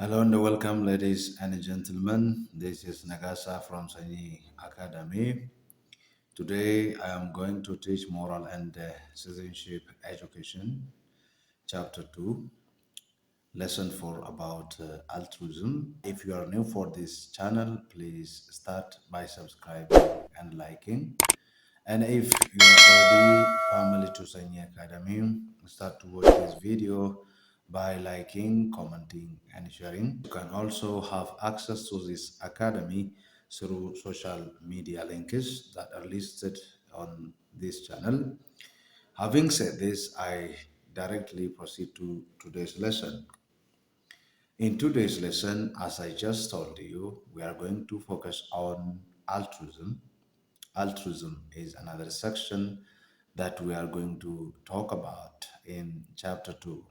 Hello and welcome, ladies and gentlemen. This is Nagasa from Sanyii Academy. Today I am going to teach moral and citizenship education, chapter 2, lesson 4 about altruism. If you are new for this channel, please start by subscribing and liking. And if you are already family to Sanyii Academy, start to watch this video by liking, commenting, and sharing. You can also have access to this academy through social media links that are listed on this channel. Having said this, I directly proceed to today's lesson. In today's lesson, as I just told you, we are going to focus on altruism. Altruism is another section that we are going to talk about in chapter 2.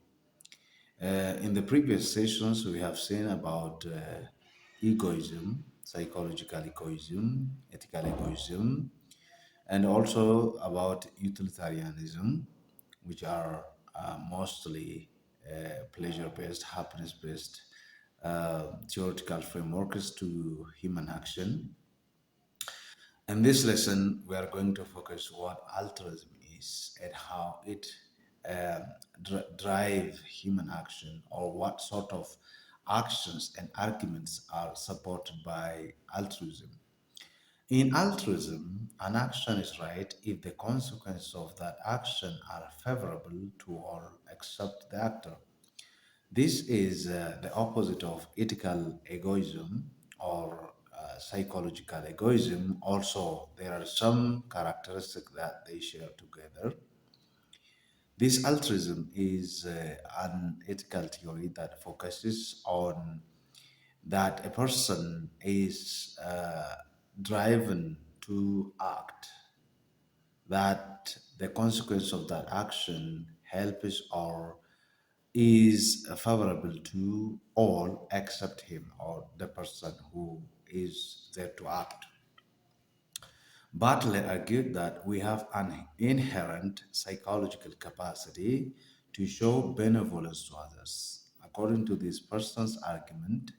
In the previous sessions, we have seen about egoism, psychological egoism, ethical egoism, and also about utilitarianism, which are mostly pleasure based, happiness based theoretical frameworks to human action. In this lesson, we are going to focus what altruism is and how it drive human action, or what sort of actions and arguments are supported by altruism. In altruism, an action is right if the consequences of that action are favorable to all except the actor. This is the opposite of ethical egoism or psychological egoism. Also, there are some characteristics that they share together. This altruism is an ethical theory that focuses on that a person is driven to act, that the consequence of that action helps or is favorable to all except him or the person who is there to act. Butler argued that we have an inherent psychological capacity to show benevolence to others. According to this person's argument,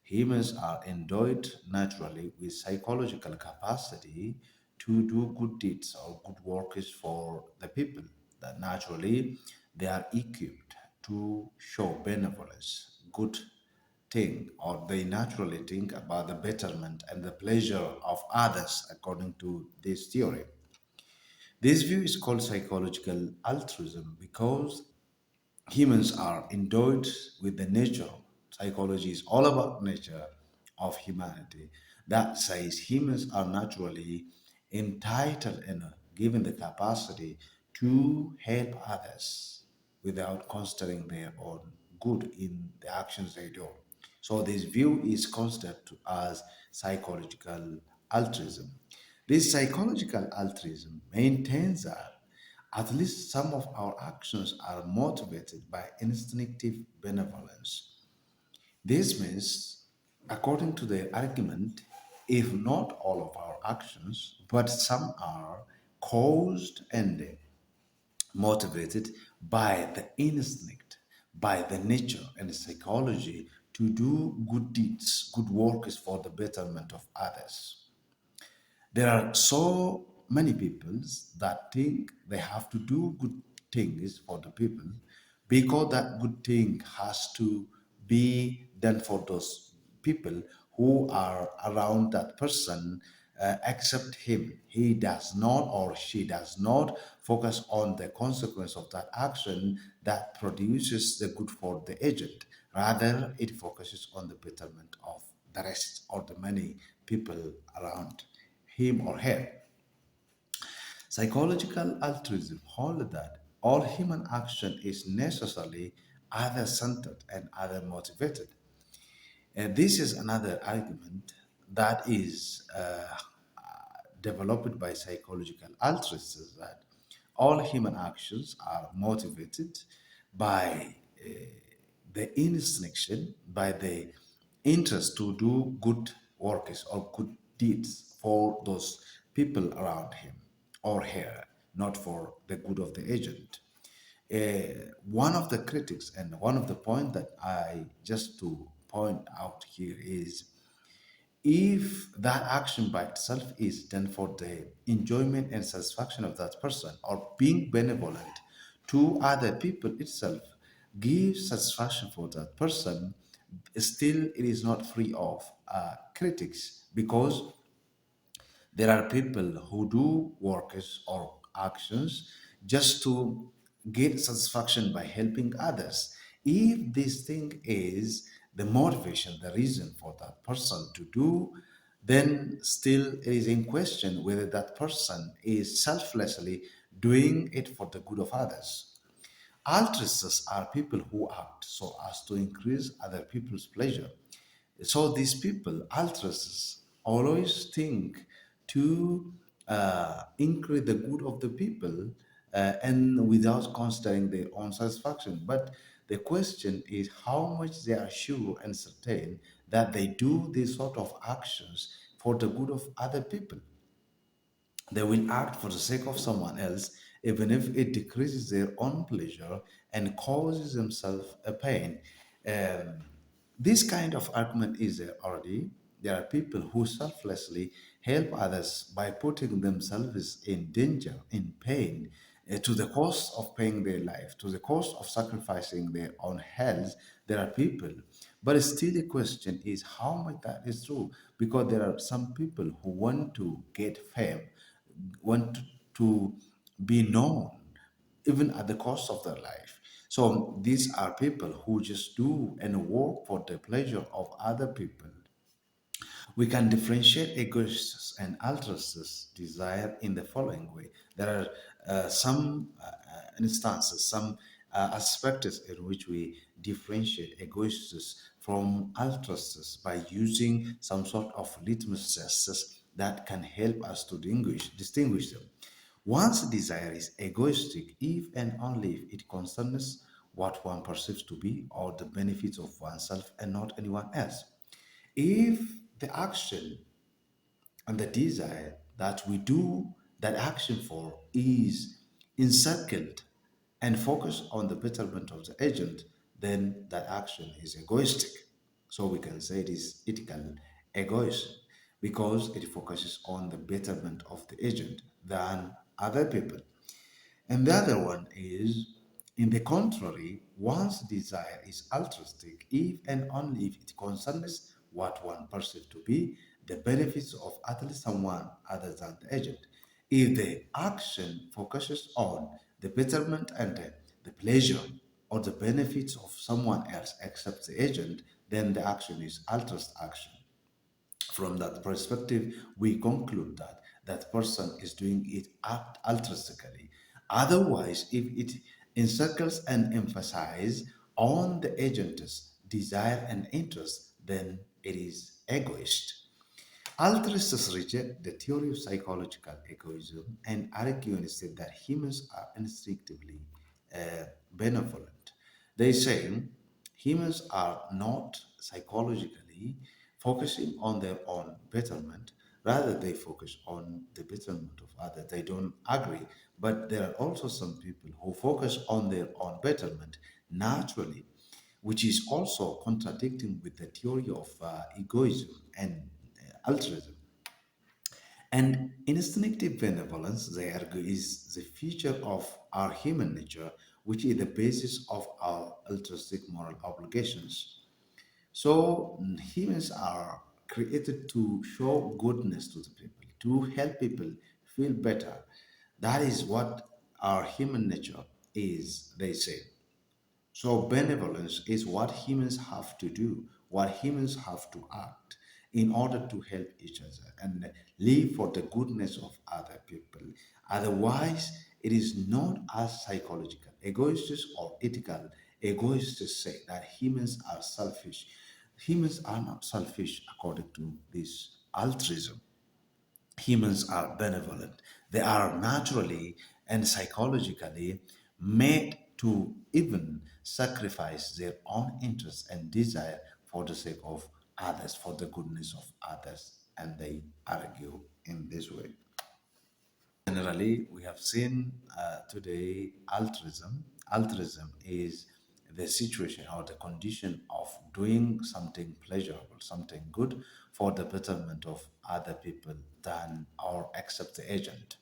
humans are endowed naturally with psychological capacity to do good deeds or good works for the people, that naturally they are equipped to show benevolence, good think, or they naturally think about the betterment and the pleasure of others according to this theory. This view is called psychological altruism because humans are endowed with the nature. Psychology is all about nature of humanity. That says humans are naturally entitled and given the capacity to help others without considering their own good in the actions they do. So this view is considered as psychological altruism. This psychological altruism maintains that at least some of our actions are motivated by instinctive benevolence. This means, according to their argument, if not all of our actions, but some are caused and motivated by the instinct, by the nature and psychology to do good deeds, good works for the betterment of others. There are so many people that think they have to do good things for the people because that good thing has to be done for those people who are around that person, except him. He does not or she does not focus on the consequence of that action that produces the good for the agent. Rather, it focuses on the betterment of the rest or the many people around him or her. Psychological altruism holds that all human action is necessarily other centered and other motivated. And this is another argument that is developed by psychological altruists, that all human actions are motivated by the instinct, by the interest to do good works or good deeds for those people around him or her, not for the good of the agent. One of the critics and one of the points that I just to point out here is if that action by itself is done for the enjoyment and satisfaction of that person, or being benevolent to other people itself gives satisfaction for that person, still it is not free of critics, because there are people who do works or actions just to get satisfaction by helping others. If this thing is the motivation, the reason for that person to do, then still it is in question whether that person is selflessly doing it for the good of others. Altruists are people who act so as to increase other people's pleasure. So these people, altruists, always think to increase the good of the people, and without considering their own satisfaction. But the question is how much they are sure and certain that they do these sort of actions for the good of other people. They will act for the sake of someone else, even if it decreases their own pleasure and causes themselves a pain. Um, this kind of argument is there already. There are people who selflessly help others by putting themselves in danger, in pain, to the cost of paying their life, to the cost of sacrificing their own health. There are people. But still, the question is how much that is true, because there are some people who want to get fame, want to be known, even at the cost of their life. So these are people who just do and work for the pleasure of other people. We can differentiate egoists and altruists' desire in the following way. There are some instances, some aspects in which we differentiate egoists from altruists by using some sort of litmus tests that can help us to distinguish them. One's desire is egoistic if and only if it concerns what one perceives to be or the benefits of oneself and not anyone else. If the action and the desire that we do that action for is encircled and focused on the betterment of the agent, then that action is egoistic. So we can say it is ethical egoism because it focuses on the betterment of the agent than other people. And the other one is, in the contrary, one's desire is altruistic if and only if it concerns what one perceives to be the benefits of at least someone other than the agent. If the action focuses on the betterment and the pleasure or the benefits of someone else except the agent, then the action is altruist action. From that perspective, we conclude that that person is doing it altruistically. Otherwise, if it encircles and emphasizes on the agent's desire and interest, then it is egoist. Altruists reject the theory of psychological egoism and argue instead that humans are instinctively benevolent. They say humans are not psychologically focusing on their own betterment, rather, they focus on the betterment of others. They don't agree, but there are also some people who focus on their own betterment naturally, which is also contradicting with the theory of egoism and altruism. And instinctive benevolence, they argue, is the feature of our human nature, which is the basis of our altruistic moral obligations. So humans are created to show goodness to the people, to help people feel better. That is what our human nature is, they say. So, benevolence is what humans have to do, what humans have to act in order to help each other and live for the goodness of other people. Otherwise, it is not as psychological, egoists or ethical. Egoists say that humans are selfish. Humans are not selfish according to this altruism. Humans are benevolent. They are naturally and psychologically made to even sacrifice their own interests and desire for the sake of others, for the goodness of others. And they argue in this way. Generally, we have seen today altruism. Altruism is the situation or the condition of doing something pleasurable, something good for the betterment of other people than or accept the agent.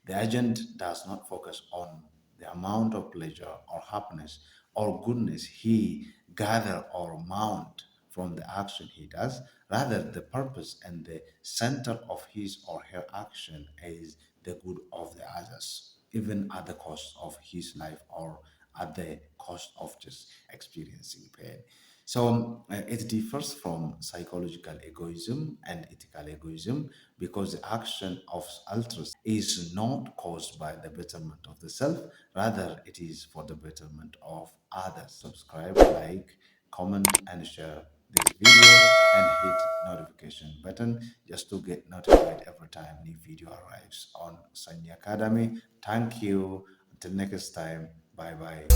The agent does not focus on the amount of pleasure or happiness or goodness he gather or mount from the action he does. Rather, the purpose and the center of his or her action is the good of the others, even at the cost of his life or at the cost of just experiencing pain. So it differs from psychological egoism and ethical egoism because the action of altruism is not caused by the betterment of the self, rather, it is for the betterment of others. Subscribe, like, comment, and share this video and hit notification button just to get notified every time new video arrives on Sanyii Academy. Thank you. Until next time. Bye bye.